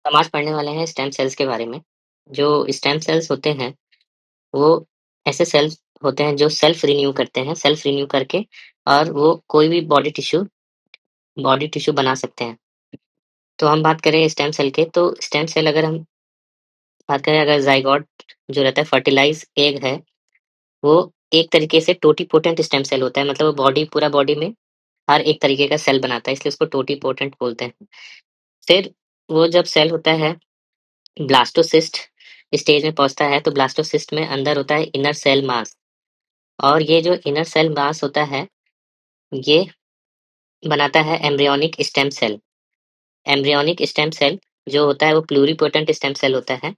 हम आज पढ़ने वाले हैं स्टेम सेल्स के बारे में। जो स्टेम सेल्स होते हैं, वो ऐसे सेल्स होते हैं जो सेल्फ रिन्यू करते हैं, सेल्फ रिन्यू करके और वो कोई भी बॉडी टिश्यू बना सकते हैं। तो हम बात करें स्टेम सेल के, तो स्टेम सेल अगर हम बात करें, अगर ज़ाइगोट जो रहता है फर्टिलाइज़ एग है, वो एक तरीके से टोटीपोटेंट स्टेम सेल होता है। मतलब वो पूरा बॉडी में हर एक तरीके का सेल बनाता है, इसलिए उसको टोटीपोटेंट बोलते हैं। फिर वो जब सेल होता है ब्लास्टोसिस्ट स्टेज में पहुंचता है, तो ब्लास्टोसिस्ट में अंदर होता है इनर सेल मास। और ये जो इनर सेल मास होता है, ये बनाता है embryonic stem cell. Embryonic stem cell जो होता है वो प्लूरिपोटेंट स्टेम सेल होता है,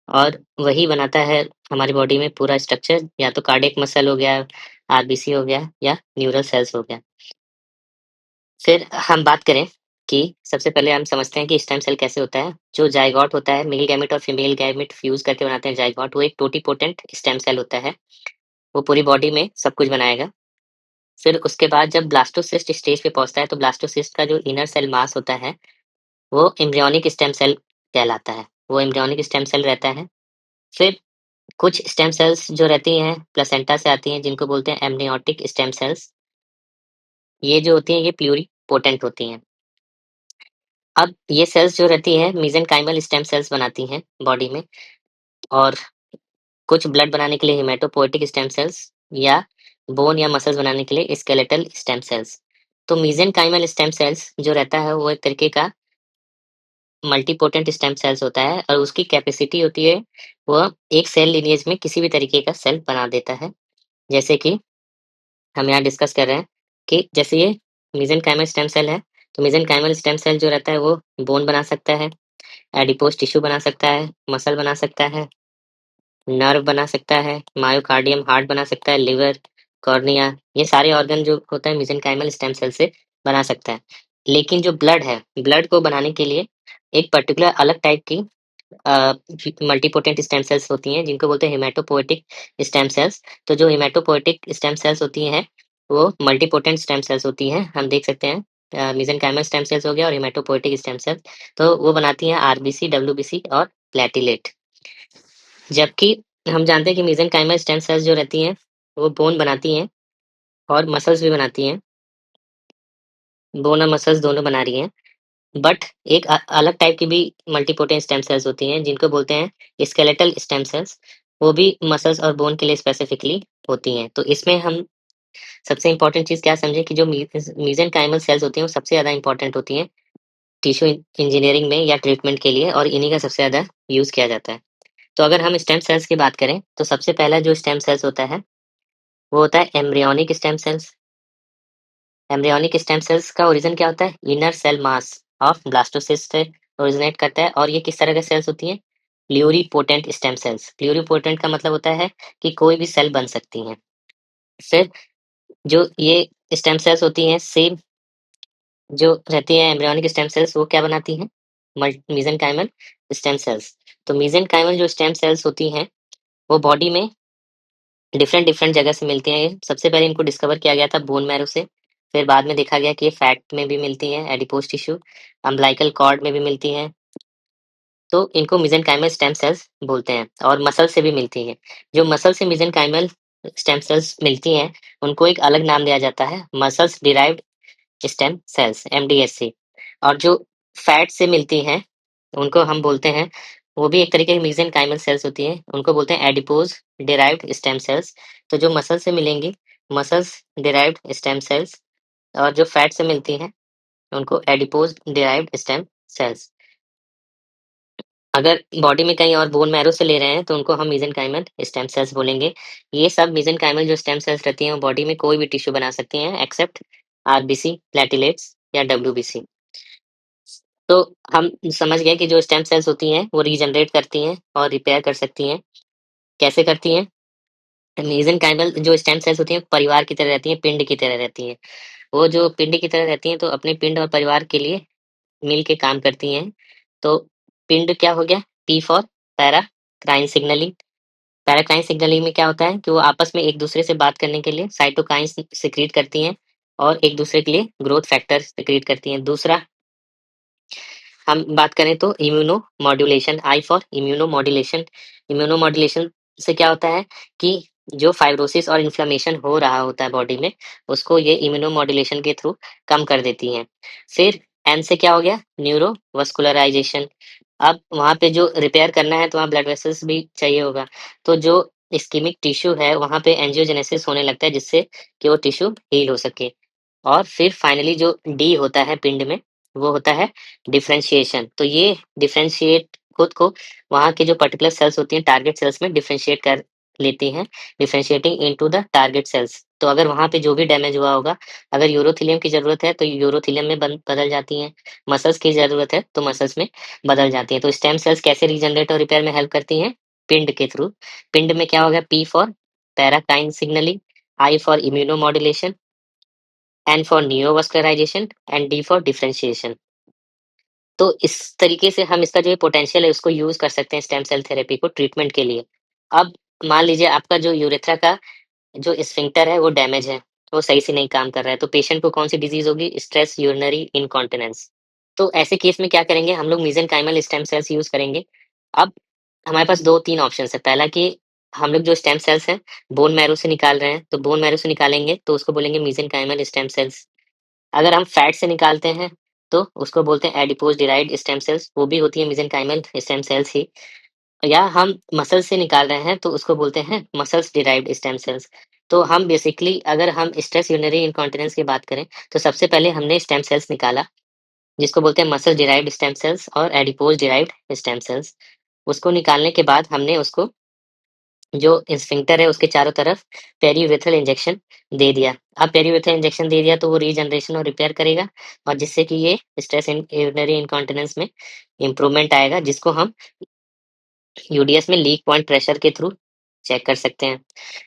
और वही बनाता है हमारी बॉडी में पूरा स्ट्रक्चर, या तो कार्डियक मसल हो गया, आरबीसी हो गया, या न्यूरल सेल्स हो गया। फिर हम बात करें कि सबसे पहले हम समझते हैं कि स्टेम सेल कैसे होता है। जो जाइगोट होता है, मेल गैमेट और फीमेल गैमेट फ्यूज करके बनाते हैं जाइगोट, वो एक टोटीपोटेंट स्टेम सेल होता है। वो पूरी बॉडी में सब कुछ बनाएगा। फिर उसके बाद जब ब्लास्टोसिस्ट स्टेज पे पहुंचता है, तो ब्लास्टोसिस्ट का जो इनर सेल मास होता है, वो एम्ब्रियोनिक स्टेम सेल कहलाता है। वो एम्ब्रियोनिक स्टेम सेल रहता है। फिर कुछ स्टेम सेल्स जो रहती हैं प्लेसेंटा से आती हैं, जिनको बोलते हैं एमनियोटिक स्टेम सेल्स। ये जो होती हैं, ये प्लूरिपोटेंट होती हैं। अब ये सेल्स जो रहती हैं मेसेंकाइमल स्टेम सेल्स बनाती हैं बॉडी में, और कुछ ब्लड बनाने के लिए हेमाटोपोएटिक स्टेम सेल्स, या बोन या मसल्स बनाने के लिए स्केलेटल स्टेम सेल्स। तो मेसेंकाइमल स्टेम सेल्स जो रहता है, वो एक तरीके का मल्टीपोटेंट स्टेम सेल्स होता है, और उसकी कैपेसिटी होती है वो एक सेल लिनिएज में किसी भी तरीके का सेल बना देता है। जैसे कि हम यहाँ डिस्कस कर रहे हैं कि जैसे ये मेसेंकाइमल स्टेम सेल है, तो मेसेंकाइमल स्टेम सेल जो रहता है वो बोन बना सकता है, एडिपोज टिश्यू बना सकता है, मसल बना सकता है, नर्व बना सकता है, मायोकार्डियम हार्ट बना सकता है, लिवर, कॉर्निया, ये सारे ऑर्गन जो होता है मेसेंकाइमल स्टेम सेल से बना सकता है। लेकिन जो ब्लड है, ब्लड को बनाने के लिए एक पर्टिकुलर अलग टाइप की मल्टीपोटेंट स्टेम सेल्स होती हैं, जिनको बोलते हैं हेमाटोपोएटिक स्टेम सेल्स। तो जो हेमाटोपोएटिक स्टेम सेल्स होती हैं, वो मल्टीपोटेंट स्टेम सेल्स होती हैं। हम देख सकते हैं मेसेंकाइमल स्टेम सेल्स हो गया और हेमाटोपोएटिक स्टेम सेल्स, तो वो बनाती हैं आरबीसी, डब्ल्यूबीसी और प्लेटिलेट। जबकि हम जानते हैं कि मेसेंकाइमल स्टेम सेल्स जो रहती हैं, वो बोन बनाती हैं और मसल्स भी बनाती हैं। बोन और मसल्स दोनों बना रही हैं। बट एक अलग टाइप की भी मल्टीपोटेंट स्टेम सेल्स होती हैं, जिनको बोलते हैं स्केलेटल स्टेम सेल्स। वो भी मसल्स और बोन के लिए स्पेसिफिकली होती हैं। तो इसमें हम सबसे इंपॉर्टेंट चीज़ क्या समझे कि जो मेसेंकाइमल सेल्स होती हैं, वो सबसे ज़्यादा इंपॉर्टेंट होती हैं टिश्यू इंजीनियरिंग में या ट्रीटमेंट के लिए, और इन्हीं का सबसे ज़्यादा यूज़ किया जाता है। तो अगर हम स्टेम सेल्स की बात करें, तो सबसे पहला जो स्टेम सेल्स होता है, वो होता है embryonic stem cells. Embryonic stem cells का ओरिजिन क्या होता है? Inner cell mass of blastocyst से ओरिजिनेट करता है। और ये किस तरह के सेल्स होती हैं? Pluripotent stem cells. प्लूरिपोटेंट का मतलब होता है कि कोई भी सेल बन सकती हैं। फिर जो ये स्टेम सेल्स होती हैं, सेम जो रहती हैं एम्ब्रियोनिक स्टेम सेल्स, वो क्या बनाती हैं? Mesenchymal stem cells. तो मेसेंकाइमल जो स्टेम सेल्स होती हैं, वो बॉडी में डिफरेंट डिफरेंट जगह से मिलती हैं। ये सबसे पहले इनको डिस्कवर किया गया था बोन मैरो से। फिर बाद में देखा गया कि ये फैट में भी मिलती हैं, एडिपोज टिश्यू, अम्बिलिकल कॉर्ड में भी मिलती हैं। तो इनको मेसेंकाइमल स्टेम सेल्स बोलते हैं, और मसल से भी मिलती हैं। जो मसल से मेसेंकाइमल स्टेम सेल्स मिलती हैं, उनको एक अलग नाम दिया जाता है, मसल्स डिराइव्ड स्टेम सेल्स, एमडीएससी। और जो फैट से मिलती हैं, उनको हम बोलते हैं, वो भी एक तरीके की मेसेंकाइमल सेल्स होती हैं, उनको बोलते हैं एडिपोज डिराइव्ड स्टेम सेल्स। तो जो मसल से मिलेंगी, मसल्स डिराइव्ड स्टेम सेल्स, और जो फैट से मिलती हैं, उनको एडिपोज डिराइव्ड स्टेम सेल्स। अगर बॉडी में कहीं और बोन मैरो से ले रहे हैं, तो उनको हम मेसेंकाइमल स्टेम सेल्स बोलेंगे। ये सब मेसेंकाइमल जो स्टेम सेल्स रहती हैं, वो बॉडी में कोई भी टिश्यू बना सकती हैं एक्सेप्ट आरबीसी, प्लेटिलेट्स या डब्ल्यूबीसी। तो हम समझ गए कि जो स्टेम सेल्स होती हैं, वो रीजनरेट करती हैं और रिपेयर कर सकती हैं। कैसे करती हैं? मेसेंकाइमल जो स्टेम सेल्स होती हैं, परिवार की तरह रहती हैं, पिंड की तरह रहती हैं। वो जो पिंड की तरह रहती हैं, तो अपने पिंड और परिवार के लिए मिल के काम करती हैं। तो पिंड क्या हो गया? P for paracrine signalling. Paracrine signalling में क्या होता है कि वो आपस में एक दूसरे से बात करने के लिए साइटोकाइंस सिक्रीट करती हैं, और एक दूसरे के लिए ग्रोथ फैक्टर सिक्रीट करती हैं। दूसरा, हम बात करें तो immunomodulation, I for immunomodulation. Immunomodulation से क्या होता है कि जो फाइब्रोसिस और इन्फ्लेमेशन हो रहा होता है बॉडी में, उसको ये इम्यूनोमॉड्यूलेशन के थ्रू कम कर देती हैं। फिर एन से क्या हो गया? न्यूरोवास्कुलराइजेशन। अब वहाँ पे जो रिपेयर करना है तो वहाँ ब्लड वेसल्स भी चाहिए होगा। तो जो इस्केमिक टिश्यू है वहाँ पे एंजियोजेनेसिस होने लगता है जिससे कि वो टिश्यू हील हो सके। और फिर फाइनली जो डी होता है पिंड में, वो होता है डिफरेंशिएशन। तो ये डिफरेंशिएट खुद को वहाँ के जो पर्टिकुलर सेल्स होती हैं टारगेट सेल्स में डिफरेंशिएट कर लेती हैं, differentiating into the target cells. तो अगर वहाँ पे जो भी डैमेज हुआ होगा, अगर यूरोथेलियम की ज़रूरत है तो यूरोथेलियम में बदल जाती हैं, मसल्स की ज़रूरत है तो मसल्स में बदल जाती हैं। तो स्टेम सेल्स कैसे रीजनरेट और रिपेयर में हेल्प करती हैं? पिंड के थ्रू। पिंड में क्या होगा? P for paracrine signalling, I for immunomodulation, N for neovascularisation and D for differentiation. तो इस तरीके से हम इसका जो ये पोटेंशियल है उसको यूज़ कर सकते हैं स्टेम सेल थेरेपी को ट्रीटमेंट के लिए। अब मान लीजिए आपका जो यूरेथ्रा का जो स्फिंक्टर है वो डैमेज है, वो सही से नहीं काम कर रहा है, तो पेशेंट को कौन-सी डिज़ीज़ होगी? Stress urinary incontinence. तो ऐसे केस में क्या करेंगे हम लोग? मेसेंकाइमल स्टेम सेल्स यूज़ करेंगे। अब हमारे पास 2-3 ऑप्शंस है। पहला कि हम लोग जो स्टेम सेल्स हैं, बोन मैरो से निकाल रहे हैं, तो बोन मैरो से निकालेंगे तो उसको बोलेंगे मेसेंकाइमल स्टेम सेल्स। अगर हम फैट से निकालते हैं, तो उसको बोलते हैं एडिपोज़ डिराइव्ड स्टेम सेल्स, वो भी होती है मेसेंकाइमल स्टेम सेल्स ही। या हम मसल से निकाल रहे हैं, तो उसको बोलते हैं मसल्स डिराइव्ड स्टेम सेल्स। तो हम बेसिकली अगर हम स्ट्रेस यूरिनरी इनकॉन्टिनेंस की बात करें, तो सबसे पहले हमने स्टेम सेल्स निकाला, जिसको बोलते हैं मसल डिराइव्ड स्टेम सेल्स और एडिपोज़ डिराइव्ड स्टेम सेल्स। उसको निकालने के बाद हमने उसको जो स्फिंक्टर है उसके चारों तरफ पेरीयूरेथ्रल इंजेक्शन दे दिया। अब पेरीयूरेथ्रल इंजेक्शन दे दिया तो वो रीजनरेशन और रिपेयर करेगा और जिससे कि ये स्ट्रेस यूरिनरी इनकॉन्टिनेंस में इम्प्रूवमेंट आएगा, जिसको हम यूडीएस में लीक पॉइंट प्रेशर के थ्रू चेक कर सकते हैं।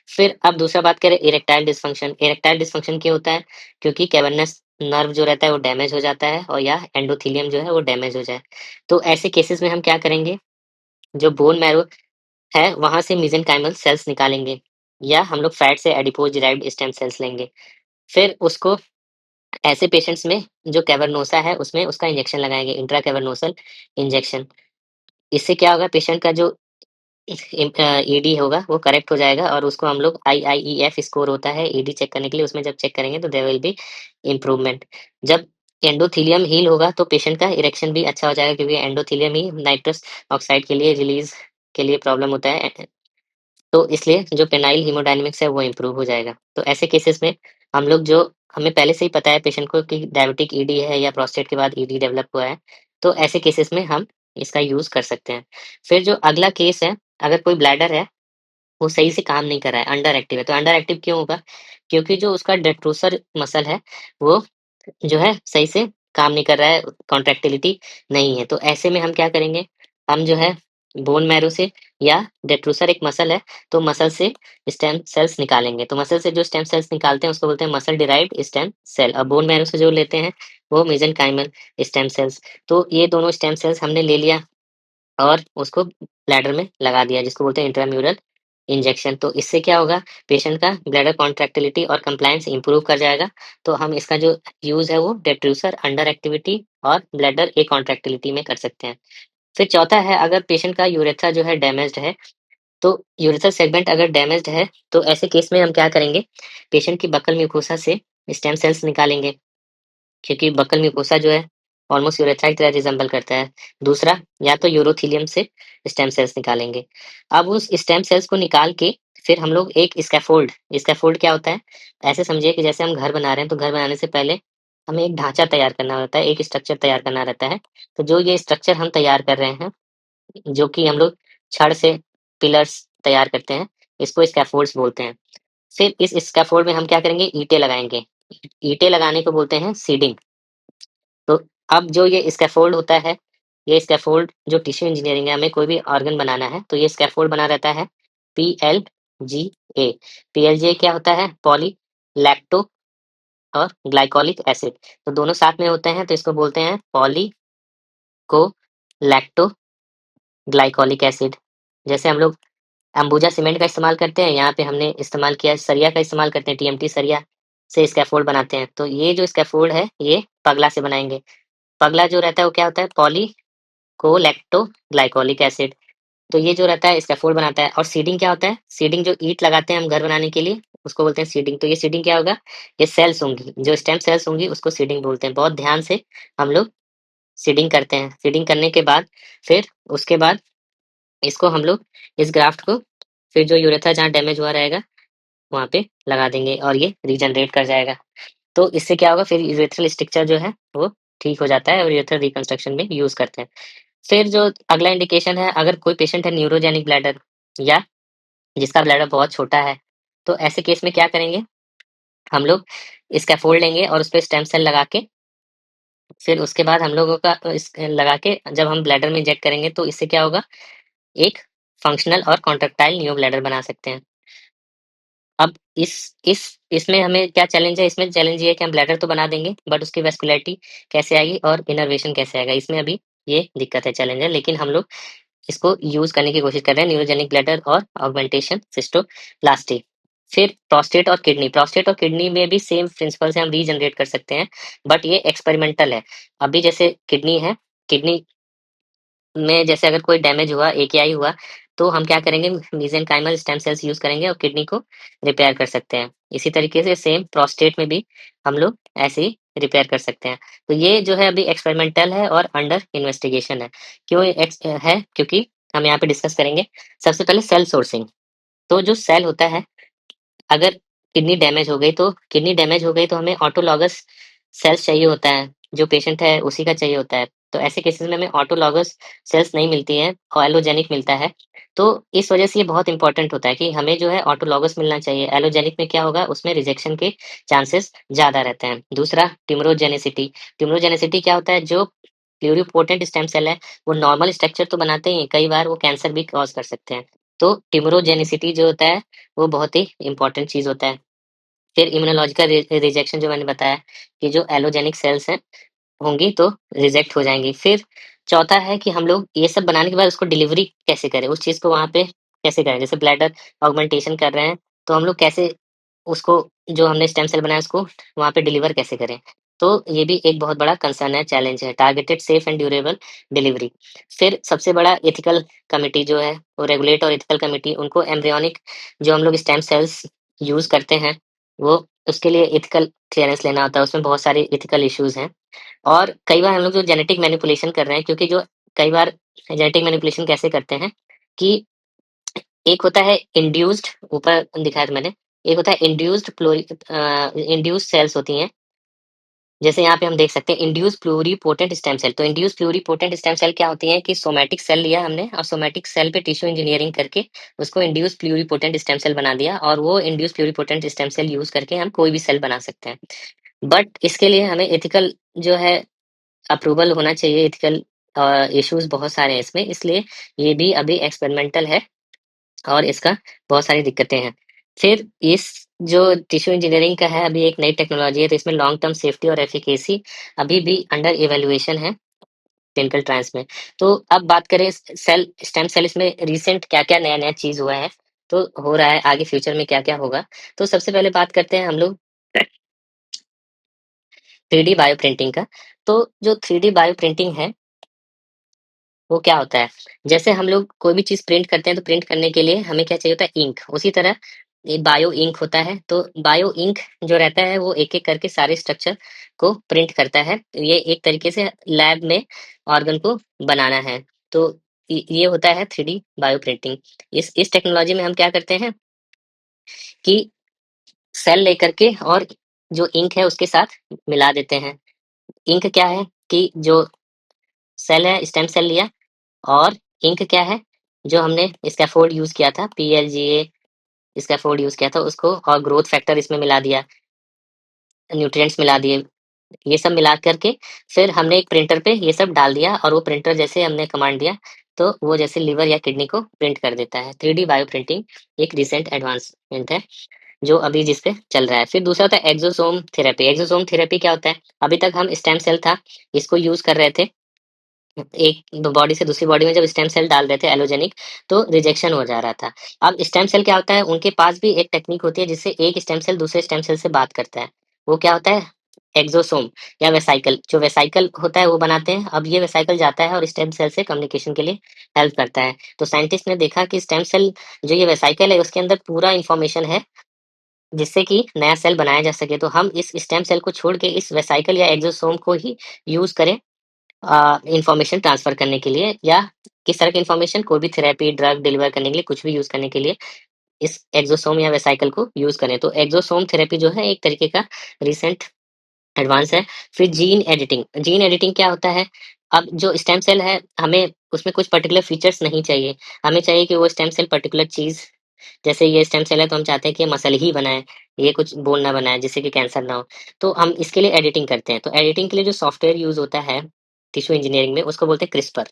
फिर अब दूसरा बात करें इरेक्टाइल डिस्फंक्शन। इरेक्टाइल डिस्फंक्शन क्यों होता है? क्योंकि कैवर्नस नर्व जो रहता है वो डैमेज हो जाता है और या एंडोथेलियम जो है वो डैमेज हो जाए। तो ऐसे केसेस में हम क्या करेंगे? जो बोन मैरो है वहाँ से मेसेंकाइमल सेल्स निकालेंगे या हम लोग फैट से एडिपोज डिराइव्ड स्टेम सेल्स लेंगे। फिर उसको ऐसे पेशेंट्स में जो कैवर्नोसा है उसमें उसका इंजेक्शन लगाएँगे, इंट्रा कैवर्नोसल इंजेक्शन। इससे क्या होगा? पेशेंट का जो ईडी होगा वो करेक्ट हो जाएगा और उसको हम लोग आईआईईएफ स्कोर होता है ईडी चेक करने के लिए, उसमें जब चेक करेंगे तो देयर विल बी इम्प्रूवमेंट। जब एंडोथेलियम हील होगा तो पेशेंट का इरेक्शन भी अच्छा हो जाएगा, क्योंकि एंडोथेलियम ही नाइट्रस ऑक्साइड के लिए रिलीज़ के लिए प्रॉब्लम होता है। तो इसलिए जो पेनाइल हीमोडायनामिक्स है वो इम्प्रूव हो जाएगा। तो ऐसे केसेस में हम लोग जो हमें पहले से ही पता है पेशेंट को कि डायबिटिक ईडी है या प्रोस्टेट के बाद ईडी डेवलप हुआ है, तो ऐसे केसेस में हम इसका यूज़ कर सकते हैं। फिर जो अगला केस है, अगर कोई ब्लैडर है, वो सही से काम नहीं कर रहा है, अंडर एक्टिव है, तो अंडर एक्टिव क्यों होगा? क्योंकि जो उसका डेट्रोसर मसल है, वो जो है सही से काम नहीं कर रहा है, कॉन्ट्रैक्टिलिटी नहीं है। तो ऐसे में हम क्या करेंगे? हम जो है बोन मैरो से या डेट्रोसर एक मसल है, तो मसल से स्टेम सेल्स निकालेंगे। तो मसल से जो स्टेम सेल्स निकालते हैं उसको बोलते हैं मसल डिराइव्ड स्टेम सेल और बोन मैरो से जो लेते हैं वो मेसेंकाइमल स्टेम सेल्स। तो ये दोनों स्टेम सेल्स हमने ले लिया और उसको ब्लैडर में लगा दिया, जिसको बोलते हैं इंट्राम्यूरल इंजेक्शन। तो इससे क्या होगा? पेशेंट का ब्लैडर कॉन्ट्रैक्टिलिटी और कंप्लायंस इंप्रूव कर जाएगा। तो हम इसका जो यूज़ है वो डेट्रूसर अंडर एक्टिविटी और ब्लैडर एकॉन्ट्रैक्टिलिटी में कर सकते हैं। फिर चौथा है, अगर पेशेंट का यूरेथ्रा जो है डैमेज्ड है, तो यूरेथ्रल सेगमेंट अगर डैमेज्ड है, तो ऐसे केस में हम क्या करेंगे? पेशेंट की बक्कल म्यूकोसा से स्टेम सेल्स निकालेंगे, क्योंकि बक्कल म्यूकोसा जो है ऑलमोस्ट यूरेथ्रा की तरह रिज़ेम्बल करता है। दूसरा, या तो यूरोथेलियम से स्टेम सेल्स निकालेंगे। अब उस स्टेम सेल्स को निकाल के फिर हम लोग एक स्कैफोल्ड, स्कैफोल्ड क्या होता है? ऐसे समझिए कि जैसे हम घर बना रहे हैं, तो घर बनाने से पहले हमें एक ढाँचा तैयार करना होता है, एक स्ट्रक्चर तैयार करना रहता है। तो जो ये स्ट्रक्चर हम तैयार कर रहे हैं, जो कि हम लोग छड़ से पिलर्स तैयार करते हैं, इसको स्कैफोल्ड्स बोलते हैं। फिर इस स्कैफोल्ड में हम क्या करेंगे? ईंटें लगाएँगे। ईंटें लगाने को बोलते हैं सीडिंग। तो अब जो ये स्कैफोल्ड होता है, ये स्कैफोल्ड जो टिश्यू इंजीनियरिंग है, हमें कोई भी ऑर्गन बनाना है, तो ये स्कैफोल्ड बना रहता है पीएलजीए। पीएलजीए क्या होता है? पॉली लैक्टो और ग्लाइकोलिक एसिड। तो दोनों साथ में होते हैं, तो इसको बोलते हैं पॉली को लैक्टो ग्लाइकोलिक एसिड। जैसे हम लोग अंबुजा सीमेंट का इस्तेमाल करते हैं, यहाँ पे हमने इस्तेमाल किया है सरिया का इस्तेमाल करते हैं, टीएमटी सरिया से स्कैफोल्ड बनाते हैं। तो ये जो स्कैफोल्ड है, ये पगला से बनाएँगे। पगला जो रहता है वो क्या होता है, पॉलीकोलैक्टोग्लाइकोलिक एसिड। तो ये जो रहता है स्कैफोल्ड बनाता है। और सीडिंग क्या होता है, सीडिंग जो ईंट लगाते हैं हम घर बनाने के लिए, उसको बोलते हैं सीडिंग। तो ये सीडिंग क्या होगा, ये सेल्स होंगी, जो स्टेम सेल्स होंगी उसको सीडिंग बोलते हैं। बहुत ध्यान से हम लोग सीडिंग करते हैं। सीडिंग करने के बाद फिर उसके बाद इसको हम लोग, इस ग्राफ्ट को फिर जो यूरेथ्रा जहाँ डैमेज हुआ रहेगा वहाँ पे लगा देंगे और ये रीजनरेट कर जाएगा। तो इससे क्या होगा, फिर यूरेथ्रल स्ट्रक्चर जो है वो ठीक हो जाता है और यूरेथ्रल रिकंस्ट्रक्शन में यूज करते हैं। फिर जो अगला इंडिकेशन है, अगर कोई पेशेंट है न्यूरोजेनिक ब्लैडर या जिसका ब्लैडर बहुत छोटा है, तो ऐसे केस में क्या करेंगे, हम लोग स्कैफोल्ड लेंगे और उस पे स्टेम सेल लगा के फिर उसके बाद हम लोगों का इस लगा के जब हम ब्लैडर में इंजेक्ट करेंगे तो इससे क्या होगा, एक फंक्शनल और कॉन्ट्रैक्टाइल न्यू ब्लैडर बना सकते हैं। अब इस इसमें हमें क्या चैलेंज है, इसमें चैलेंज ये है कि हम ब्लैडर तो बना देंगे बट उसकी वैस्कुलरिटी कैसे आएगी और इनर्वेशन कैसे आएगा, इसमें अभी ये दिक्कत है, चैलेंज है। लेकिन हम लोग इसको यूज करने की कोशिश कर रहे हैं, न्यूरोजेनिक ब्लैडर और ऑगमेंटेशन सिस्टोप्लास्टी। फिर प्रोस्टेट और किडनी में भी सेम प्रिंसिपल से हम रीजनरेट कर सकते हैं, बट ये एक्सपेरिमेंटल है। अभी जैसे किडनी है, किडनी में जैसे अगर कोई डैमेज हुआ, एकेआई हुआ, तो हम क्या करेंगे, मेसेंकाइमल स्टेम सेल्स यूज करेंगे और किडनी को रिपेयर कर सकते हैं। इसी तरीके से सेम प्रोस्टेट में भी हम लोग ऐसे ही रिपेयर कर सकते हैं। तो ये जो है अभी एक्सपेरिमेंटल है और अंडर इन्वेस्टिगेशन है। क्यों है, क्योंकि हम यहाँ पे डिस्कस करेंगे सबसे पहले सेल सोर्सिंग। तो जो सेल होता है, अगर किडनी डैमेज हो गई तो हमें ऑटोलॉगस सेल्स चाहिए होता है, जो पेशेंट है उसी का चाहिए होता है। तो ऐसे केसेस में हमें ऑटोलॉगस सेल्स नहीं मिलती है और एलोजेनिक मिलता है। तो इस वजह से ये बहुत इंपॉर्टेंट होता है कि हमें जो है ऑटोलॉगस मिलना चाहिए। एलोजेनिक में क्या होगा, उसमें रिजेक्शन के चांसेस ज्यादा रहते हैं। दूसरा, टिमरोजेनेसिटी। टिमरोजेनेसिटी क्या होता है, जो प्लूरिपोटेंट स्टेम सेल है वो नॉर्मल स्ट्रक्चर तो बनाते ही हैं, कई बार वो कैंसर भी कॉज कर सकते हैं। तो टिमरोजेनेसिटी जो होता है वो बहुत ही इंपॉर्टेंट चीज होता है। फिर इम्यूनोलॉजिकल रिजेक्शन जो मैंने बताया, कि जो एलोजेनिक सेल्स हैं होंगी तो रिजेक्ट हो जाएंगी। फिर चौथा है कि हम लोग ये सब बनाने के बाद उसको डिलीवरी कैसे करें, उस चीज को वहां पे कैसे करें। जैसे ब्लैडर ऑगमेंटेशन कर रहे हैं तो हम लोग कैसे उसको, जो हमने स्टेम सेल बनाया उसको वहां पे डिलीवर कैसे करें। तो ये भी एक बहुत बड़ा कंसर्न है, चैलेंज है, targeted safe and durable delivery. फिर सबसे बड़ा एथिकल कमिटी जो है, वो रेगुलेट और एथिकल कमिटी, उनको एम्ब्रियोनिक जो हम लोग स्टेम सेल्स यूज करते हैं वो उसके लिए एथिकल क्लियरेंस लेना होता है, उसमें बहुत सारे एथिकल इश्यूज हैं। और कई बार हम लोग जो जेनेटिक मैनिपुलेशन कर रहे हैं, क्योंकि जो कई बार जेनेटिक मैनिपुलेशन कैसे करते हैं कि एक होता है इंड्यूस्ड, ऊपर दिखाया था मैंने, एक होता है इंड्यूस्ड सेल्स होती हैं। जैसे यहाँ पे हम देख सकते हैं इंड्यूस प्लूरिपोटेंट स्टेम सेल। तो इंड्यूस प्लूरिपोटेंट स्टेम सेल क्या होती है कि सोमैटिक सेल लिया हमने और सोमैटिक सेल पे टिश्यू इंजीनियरिंग करके उसको इंड्यूस प्लूरिपोटेंट स्टेम सेल बना दिया, और वो induce pluripotent stem cell use करके हम कोई भी सेल बना सकते हैं। बट इसके लिए हमें एथिकल जो है अप्रूवल होना चाहिए। एथिकल इश्यूज बहुत सारे हैं इसमें, इसलिए ये भी अभी एक्सपेरिमेंटल है और इसका बहुत सारी दिक्कतें हैं। फिर इस जो टिश्यू इंजीनियरिंग का है, अभी एक नई टेक्नोलॉजी है, तो इसमें लॉन्ग टर्म सेफ्टी और एफिकेसी अभी भी अंडर इवेल्युएशन है क्लिनिकल ट्रायल्स में। तो अब बात करें सेल स्टेम सेल, इसमें रिसेंट क्या क्या नया नया चीज हुआ है, तो हो रहा है, आगे फ्यूचर में क्या क्या होगा। तो सबसे पहले बात करते हैं हम लोग 3D बायो प्रिंटिंग का। तो जो 3D बायो प्रिंटिंग है वो क्या होता है, जैसे हम लोग कोई भी चीज प्रिंट करते हैं तो प्रिंट करने के लिए हमें क्या चाहिए होता है, इंक। उसी तरह ये बायो इंक होता है। तो बायो इंक जो रहता है वो एक एक करके सारे स्ट्रक्चर को प्रिंट करता है। ये एक तरीके से लैब में ऑर्गन को बनाना है। तो ये होता है 3D बायो प्रिंटिंग। इस टेक्नोलॉजी में हम क्या करते हैं कि सेल लेकर के और जो इंक है उसके साथ मिला देते हैं। इंक क्या है कि जो सेल है, स्टेम सेल लिया, और इंक क्या है, जो हमने स्कैफोल्ड यूज किया था, पीएलजीए स्कैफोल्ड यूज किया था उसको, और ग्रोथ फैक्टर इसमें मिला दिया, न्यूट्रिएंट्स मिला दिए, ये सब मिला करके फिर हमने एक प्रिंटर पे ये सब डाल दिया, और वो प्रिंटर जैसे हमने कमांड दिया तो वो जैसे लीवर या किडनी को प्रिंट कर देता है। 3D बायो प्रिंटिंग एक रिसेंट एडवांसमेंट है जो अभी जिस पे चल रहा है। फिर दूसरा होता है एक्सोसोम थेरेपी। एक्सोसोम थेरेपी क्या होता है, अभी तक हम स्टेम सेल था इसको यूज कर रहे थे, एक बॉडी से दूसरी बॉडी में जब स्टेम सेल डाल रहे थे एलोजेनिक, तो रिजेक्शन हो जा रहा था। अब स्टेम सेल क्या होता है, उनके पास भी एक टेक्निक होती है जिससे एक स्टेम सेल दूसरे स्टेम सेल से बात करता है। वो क्या होता है, एक्सोसोम या वेसाइकल, जो वेसाइकल होता है वो बनाते हैं। अब ये वेसाइकल जाता है और स्टेम सेल से कम्युनिकेशन के लिए हेल्प करता है। तो साइंटिस्ट ने देखा कि स्टेम सेल जो ये वेसाइकल है उसके अंदर पूरा इन्फॉर्मेशन है, जिससे कि नया सेल बनाया जा सके। तो हम इस स्टेम सेल को छोड़ के इस वेसाइकल या एक्सोसोम को ही यूज़ करें इंफॉर्मेशन ट्रांसफर करने के लिए, या किस तरह की इंफॉर्मेशन, कोई भी थेरेपी, ड्रग डिलीवर करने के लिए, कुछ भी यूज़ करने के लिए इस एक्सोसोम या वेसाइकल को यूज़ करें। तो एक्सोसोम थेरेपी जो है एक तरीके का रिसेंट एडवांस है। फिर जीन एडिटिंग क्या होता है? अब जो स्टेम सेल है, हमें उसमें कुछ पर्टिकुलर फीचर्स नहीं चाहिए। हमें चाहिए कि वो स्टेम सेल पर्टिकुलर चीज़, जैसे ये स्टेम सेल है तो हम चाहते हैं कि ये मसल ही बनाए, ये कुछ बोन ना बनाए जिससे कि कैंसर ना हो। तो हम इसके लिए एडिटिंग करते हैं। तो एडिटिंग के लिए जो सॉफ्टवेयर यूज़ होता है टिश्यू इंजीनियरिंग में, उसको बोलते हैं क्रिस्पर।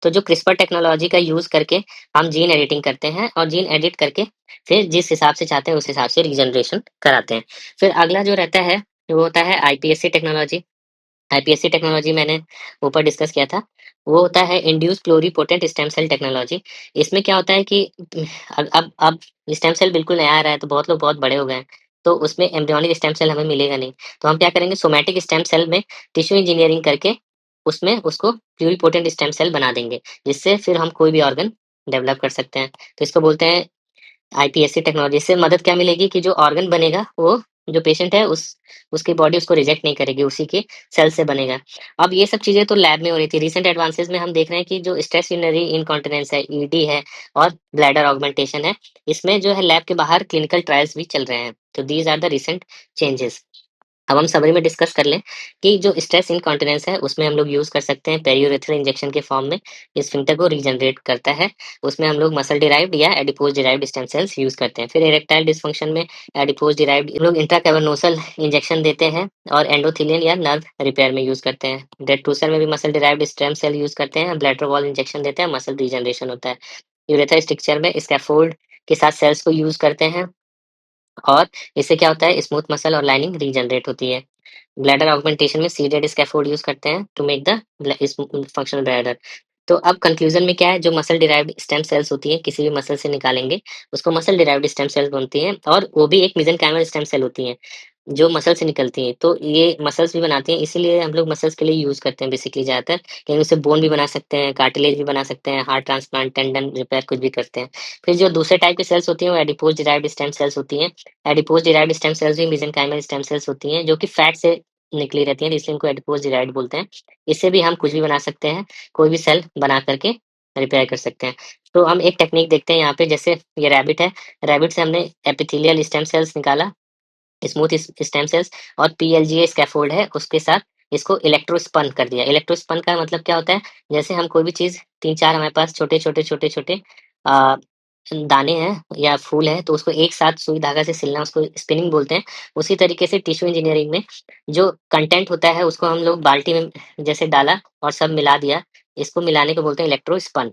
तो जो क्रिस्पर टेक्नोलॉजी का यूज़ करके हम जीन एडिटिंग करते हैं और जीन एडिट करके फिर जिस हिसाब से चाहते हैं उस हिसाब से रीजनरेशन कराते हैं। फिर अगला जो रहता है वो होता है आईपीएससी टेक्नोलॉजी। आईपीएससी टेक्नोलॉजी मैंने ऊपर डिस्कस किया था। वो होता है induced pluripotent stem cell technology. इसमें क्या होता है कि अब स्टेम सेल बिल्कुल नया आ रहा है, तो बहुत लोग बहुत बड़े हो गए हैं, तो उसमें एम्ब्रियोनिक स्टेम सेल हमें मिलेगा नहीं। तो हम क्या करेंगे, सोमैटिक स्टेम सेल में टिश्यू इंजीनियरिंग करके उसमें उसको प्लुरिपोटेंट स्टेम सेल बना देंगे, जिससे फिर हम कोई भी ऑर्गन डेवलप कर सकते हैं। तो इसको बोलते हैं आईपीएससी टेक्नोलॉजी। से मदद क्या मिलेगी कि जो ऑर्गन बनेगा वो जो पेशेंट है उसकी बॉडी उसको रिजेक्ट नहीं करेगी, उसी के सेल से बनेगा। अब ये सब चीजें तो लैब में हो रही थी। रिसेंट एडवांसेस में हम देख रहे हैं कि जो स्ट्रेस यूरिनरी इनकॉन्टिनेंस है, ईडी है, और ब्लैडर ऑगमेंटेशन है, इसमें जो है लैब के बाहर क्लिनिकल ट्रायल्स भी चल रहे हैं। तो these are the recent changes. अब हम समरी में डिस्कस कर लें कि जो स्ट्रेस इनकॉन्टिनेंस है उसमें हम लोग यूज कर सकते हैं पेरियूरेथ्रल इंजेक्शन के फॉर्म में। स्फिंक्टर को रीजनरेट करता है। उसमें हम लोग मसल डिराइव्ड या adipose derived stem cells use करते हैं। फिर इरेक्टाइल डिस्फंक्शन में एडिपोज डिराइव्ड हम लोग इंट्राकैवर्नोसल इंजेक्शन देते हैं और एंडोथेलियन या नर्व रिपेयर में यूज करते हैं। डेड टूसर में भी muscle derived stem cell use करते हैं, ब्लैडर वॉल इंजेक्शन देते हैं, मसल रीजनरेशन होता है। यूरेथ्रा स्ट्रक्चर में स्कैफोल्ड के साथ सेल्स को यूज करते हैं, और इससे क्या होता है, स्मूथ मसल और लाइनिंग रीजनरेट होती है। ब्लैडर ऑगमेंटेशन में सीडेड स्कैफोल्ड यूज करते हैं to make the functional bladder. तो अब कंक्लूजन में क्या है, जो मसल डिराइव्ड स्टेम सेल्स होती है किसी भी मसल से निकालेंगे उसको मसल डिराइव्ड स्टेम सेल्स बनती हैं, और वो भी एक मेसेंकाइमल स्टेम सेल होती हैं जो मसल से निकलती हैं। तो ये मसल्स भी बनाती हैं, इसीलिए हम लोग मसल्स के लिए यूज करते हैं बेसिकली ज्यादातर। लेकिन उससे बोन भी बना सकते हैं, कार्टिलेज भी बना सकते हैं, हार्ट ट्रांसप्लांट, टेंडन रिपेयर कुछ भी करते हैं। फिर जो दूसरे टाइप की सेल्स होती हैं वो एडिपोज डिराइव्ड स्टेम सेल्स होती हैं। एडिपोज डिराइव्ड स्टेम सेल्स भी मेसेंकाइमल स्टेम सेल्स होती हैं जो कि फैट से निकली रहती हैं, इसलिए इनको एडिपोज डिराइव्ड बोलते हैं। इससे भी हम कुछ भी बना सकते हैं, कोई भी सेल बना करके रिपेयर कर सकते हैं। तो हम एक टेक्निक देखते हैं यहाँ पे, जैसे ये रैबिट है। रैबिट से हमने एपिथेलियल स्टेम सेल्स निकाला, स्मूथ स्टेम सेल्स, और पीएलजीए स्कैफोल्ड है उसके साथ इसको इलेक्ट्रोस्पन कर दिया। इलेक्ट्रोस्पन का मतलब क्या होता है, जैसे हम कोई भी चीज तीन चार हमारे पास छोटे छोटे छोटे छोटे आ, दाने हैं या फूल है, तो उसको एक साथ सुई धागा से सिलना, उसको स्पिनिंग बोलते हैं। उसी तरीके से टिश्यू इंजीनियरिंग में जो कंटेंट होता है उसको हम लोग बाल्टी में जैसे डाला और सब मिला दिया, इसको मिलाने को बोलते हैं इलेक्ट्रोस्पन।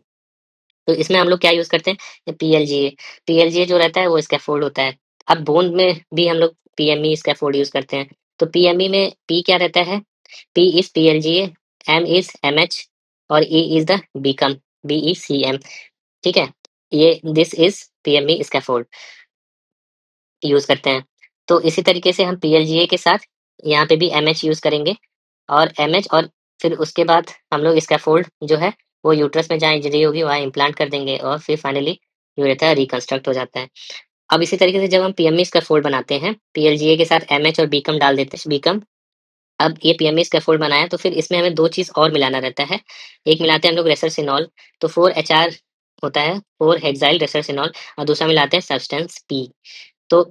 तो इसमें हम लोग क्या यूज़ करते हैं, पीएलजीए। पीएलजीए जो रहता है वो स्कैफोल्ड होता है। अब बोन में भी हम लोग पीएमई स्कैफोल्ड यूज़ करते हैं। तो पीएमई में पी क्या रहता है, P is PLGA, M is MH, और E is the become, BECM. ठीक है? ये this is PME scaffold use करते हैं। तो इसी तरीके से हम पीएलजीए के साथ यहाँ पे भी एमएच यूज़ करेंगे, और एमएच, और फिर उसके बाद हम लोग स्कैफोल्ड जो है वो यूट्रस में जहाँ इंजरी होगी वहाँ इम्प्लांट कर देंगे, और फिर फाइनली जो रहता है रिकंस्ट्रक्ट हो जाता है। अब इसी तरीके से जब हम पीएमई स्कैफोल्ड बनाते हैं, पीएलजीए के साथ एमएच और बीकम डाल देते हैं, बीकम। अब ये पीएमई स्कैफोल्ड बनाया तो फिर इसमें हमें 2 चीज़ और मिलाना रहता है। एक मिलाते हैं हम लोग रेसरसिनॉल, तो 4 एचआर होता है, 4 हेक्साइल रेसरसिनॉल, और दूसरा मिलाते हैं सब्सटेंस पी। तो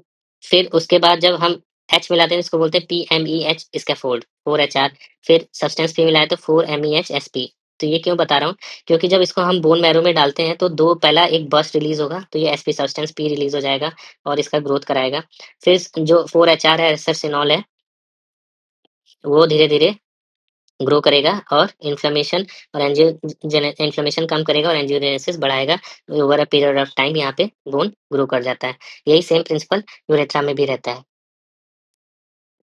फिर उसके बाद जब हम एच मिलाते हैं इसको बोलते हैं पीएमईएच स्कैफोल्ड, 4 एचआर। फिर सब्सटेंस पी मिलाए तो 4 MEH SP। तो ये क्यों बता रहा हूँ, क्योंकि जब इसको हम बोन मैरो में डालते हैं तो दो पहला एक बर्स्ट रिलीज होगा, तो ये एसपी सब्सटेंस पी रिलीज हो जाएगा और इसका ग्रोथ कराएगा। फिर जो 4 एचआर है, रेसरसिनॉल है, वो धीरे धीरे ग्रो करेगा और इन्फ्लेमेशन और इन्फ्लेमेशन कम करेगा और एंजियोजेनेसिस बढ़ाएगा। Over a period of time यहाँ पे बोन ग्रो कर जाता है। यही सेम प्रिंसिपल यूरेथ्रा में भी रहता है।